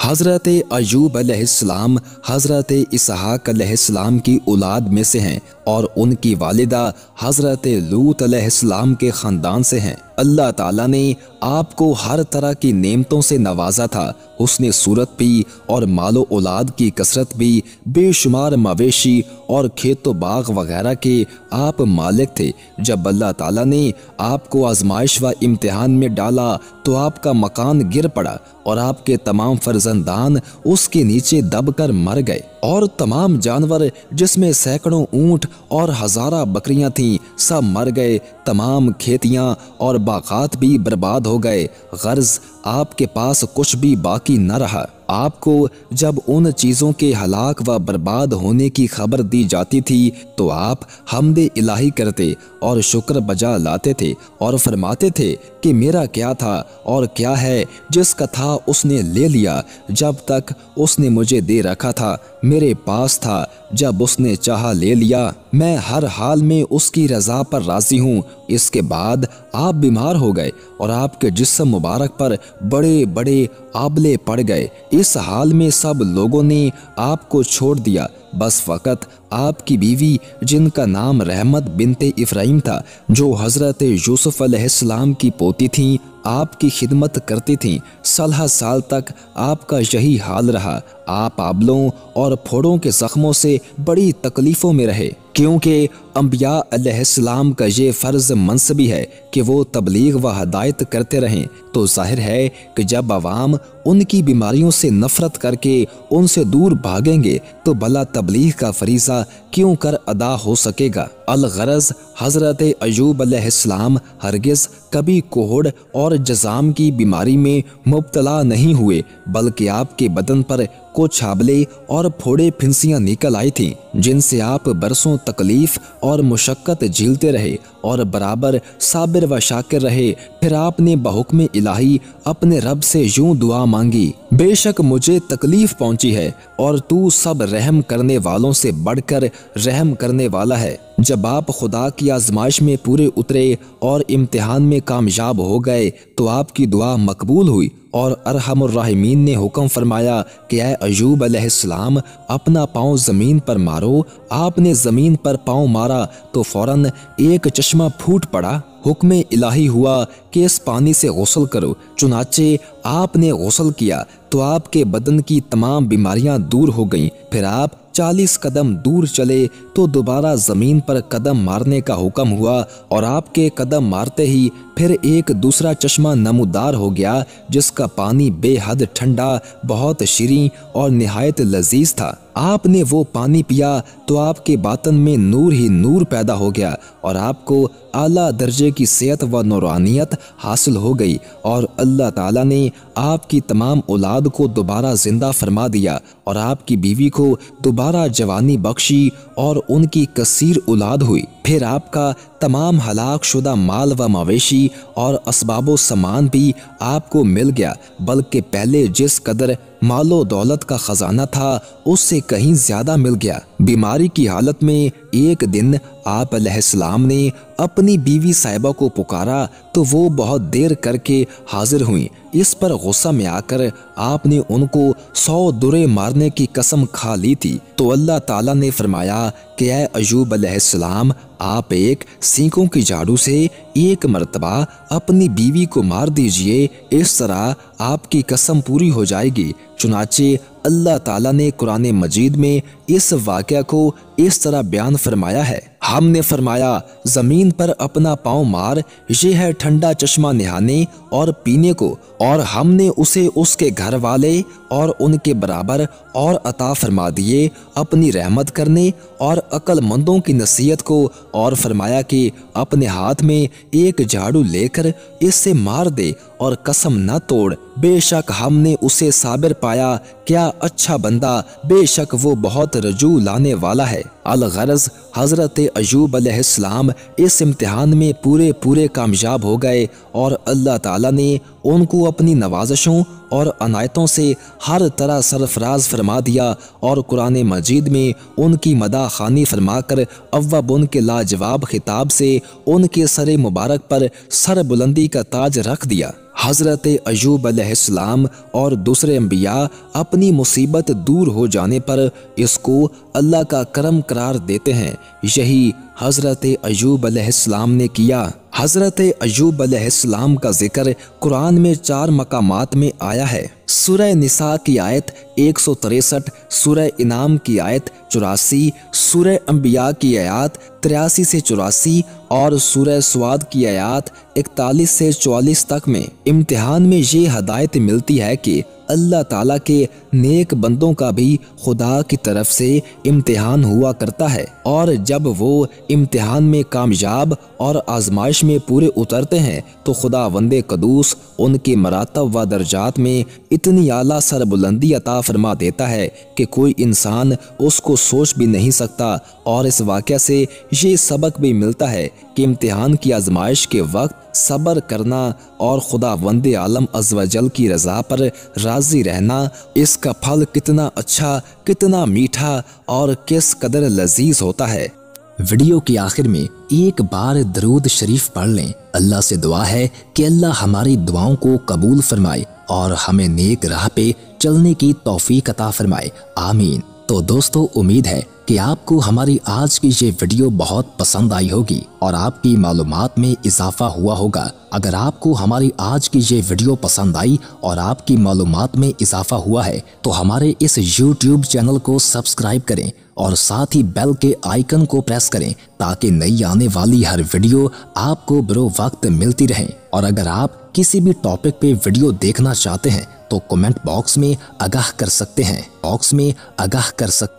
हज़रत अय्यूब अलैहिस्सलाम हज़रत इसहाक अलैहिस्सलाम की औलाद में से हैं और उनकी वालिदा हज़रत लूत अलैहिस्सलाम के ख़ानदान से हैं। अल्लाह ताला ने आपको हर तरह की नेमतों से नवाजा था। उसने सूरत भी और मालो औलाद की कसरत भी, बेशुमार मवेशी और खेतो बाग वगैरह के आप मालिक थे। जब अल्लाह ताला ने आपको आजमाइश व इम्तिहान में डाला तो आपका मकान गिर पड़ा और आपके तमाम फर्जंदान उसके नीचे दबकर मर गए और तमाम जानवर जिसमें सैकड़ों ऊंट और हजारा बकरियां थीं सब मर गए। तमाम खेतियां और बागात भी बर्बाद हो गए। गर्ज आपके पास कुछ भी बाकी न रहा। आपको जब उन चीज़ों के हलाक व बर्बाद होने की खबर दी जाती थी तो आप हमदे इलाही करते और शुक्र बजा लाते थे और फरमाते थे कि मेरा क्या था और क्या है जिसका था उसने ले लिया। जब तक उसने मुझे दे रखा था मेरे पास था, जब उसने चाहा ले लिया। मैं हर हाल में उसकी रज़ा पर राज़ी हूँ। इसके बाद आप बीमार हो गए और आपके जिस्म मुबारक पर बड़े बड़े आबले पड़ गए। इस हाल में सब लोगों ने आपको छोड़ दिया, बस फ़कत आपकी बीवी जिनका नाम रहमत बिनते इफ्राहिम था, जो हज़रत यूसुफ अलैहिस्सलाम की पोती थीं, आपकी खिदमत करती थीं। 16 साल तक आपका यही हाल रहा। आप आबलों और फोड़ों के जख्मों से बड़ी तकलीफ़ों में रहे, क्योंकि अंबिया अलैहिस्सलाम का ये फ़र्ज़ मनसबी है कि वो तबलीग व हदायत करते रहें। तो जाहिर है कि जब अवाम उनकी बीमारियों से नफ़रत करके उनसे दूर भागेंगे तो भला तबलीग का फरीज़ा क्यों कर अदा हो सकेगा। अलगरज हज़रत अय्यूब अलैहिस्सलाम हरगिज़ कभी कोहड़ और जज़ाम की बीमारी में मुब्तला नहीं हुए, बल्कि आपके बदन पर कुछ छाबले और फोड़े फिंसियाँ निकल आई थीं, जिनसे आप बरसों तकलीफ और मुशक्क़त झेलते रहे और बराबर साबिर व शाकिर रहे। फिर आपने बहुक्म इलाही अपने रब से यूं दुआ मांगी, बेशक मुझे तकलीफ पहुंची है और तू सब रहम करने वालों से बढ़कर रहम करने वाला है। जब आप खुदा की आजमाइश में पूरे उतरे और इम्तिहान में कामयाब हो गए तो आपकी दुआ मकबूल हुई और अरहमुर राहिमीन ने हुक्म फरमाया कि ऐ अय्यूब अलैहिस्सलाम अपना पाँव ज़मीन पर मारो। आपने ज़मीन पर पाँव मारा तो फौरन एक चश्मा फूट पड़ा। हुक्म इलाही हुआ कि इस पानी से गुस्ल करो। चुनाचे आपने गुस्ल किया तो आपके बदन की तमाम बीमारियां दूर हो गईं। फिर आप 40 कदम दूर चले तो दोबारा जमीन पर कदम मारने का हुक्म हुआ और आपके कदम मारते ही फिर एक दूसरा चश्मा नमूदार हो गया, जिसका पानी बेहद ठंडा, बहुत शीरीं और निहायत लजीज था। आपने वो पानी पिया तो आपके बातन में नूर ही नूर पैदा हो गया और आपको आला दर्जे की सेहत व नूरानियत हासिल हो गई और अल्लाह ताला ने आपकी तमाम औलाद को दोबारा जिंदा फरमा दिया और आपकी बीवी को दोबारा जवानी बख्शी और उनकी कसीर औलाद हुई। फिर आपका तमाम हलाक शुदा माल व मवेशी और असबाबो सामान भी आपको मिल गया, बल्कि पहले जिस कदर मालो दौलत का खजाना था उससे कहीं ज्यादा मिल गया। बीमारी की हालत में एक दिन आप अलैहिस्सलाम ने अपनी बीवी साहिबा को पुकारा तो वो बहुत देर करके हाजिर हुई। इस पर गुस्सा में आकर आपने उनको 100 दुरे मारने की कसम खा ली थी। तो अल्लाह ताला ने फरमाया कि ऐ अय्यूब अलैहिस्सलाम, आप एक सींकों की झाड़ू से एक मर्तबा अपनी बीवी को मार दीजिए, इस तरह आपकी कसम पूरी हो जाएगी। चुनाचे अल्लाह ताला ने कुरान मजीद में इस वाक़या को इस तरह बयान फरमाया है, हमने फरमाया जमीन पर अपना पाँव मार, ये है ठंडा चश्मा नहाने और पीने को, और हमने उसे उसके घर वाले और उनके बराबर और अता फरमा दिए अपनी रहमत करने और अक्लमंदों की नसीहत को। और फरमाया कि अपने हाथ में एक झाड़ू लेकर इससे मार दे और कसम न तोड़, बेशक हमने उसे साबिर पाया, क्या अच्छा बंदा, बेशक वो बहुत रजू लाने वाला है। अलगरज हज़रत अय्यूब अलैहिस्सलाम इस इम्तिहान में पूरे कामयाब हो गए और अल्लाह ताला ने उनको अपनी नवाजिशों और अनायतों से हर तरह सरफराज फरमा दिया और कुरान मजीद में उनकी मदाह खानी फरमाकर अव्वब उनके लाजवाब खिताब से उनके सर मुबारक पर सर बुलंदी का ताज रख दिया। हज़रत अय्यूब अलैहिस्सलाम और दूसरे अंबिया अपनी मुसीबत दूर हो जाने पर इसको अल्लाह का करम करार देते हैं। यही हज़रत अय्यूब अलैहिस्सलाम ने किया। हज़रत अय्यूब अलैहिस्सलाम का जिक्र कुरान में 4 मकामात में आया है। सूरह निसा की आयत 163, सूरह इनाम की आयत 84, सूरह अंबिया की आयत 83 से 84 और सूरह स्वाद की आयत 41 से 44 तक में इम्तिहान में ये हदायत मिलती है कि अल्लाह ताला के नेक बंदों का भी खुदा की तरफ से इम्तिहान हुआ करता है और जब वो इम्तिहान में कामयाब और आजमाइश में पूरे उतरते हैं तो खुदा वंदे कदूस उनके मरातब व दर्जात में इतनी आला सरबुलंदी अता फरमा देता है कि कोई इंसान उसको सोच भी नहीं सकता। और इस वाक़या से ये सबक भी मिलता है कि इम्तिहान की आजमाइश के वक्त सब्र करना और खुदा वंदे आलम अज़्वजल की रज़ा पर राज़ी रहना, इसका फल कितना अच्छा, कितना मीठा और किस कदर लजीज होता है। वीडियो के आखिर में एक बार दरूद शरीफ पढ़ लें। अल्लाह से दुआ है कि अल्लाह हमारी दुआओं को कबूल फरमाए और हमें नेक राह पे चलने की तौफीक अता फरमाए, आमीन। तो दोस्तों, उम्मीद है कि आपको हमारी आज की ये वीडियो बहुत पसंद आई होगी और आपकी मालूमात में इजाफा हुआ होगा। अगर आपको हमारी आज की ये वीडियो पसंद आई और आपकी मालूमात में इजाफा हुआ है तो हमारे इस YouTube चैनल को सब्सक्राइब करें और साथ ही बेल के आइकन को प्रेस करें ताकि नई आने वाली हर वीडियो आपको बरो वक्त मिलती रहे। और अगर आप किसी भी टॉपिक पे वीडियो देखना चाहते हैं तो कमेंट बॉक्स में आगाह कर सकते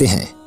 हैं।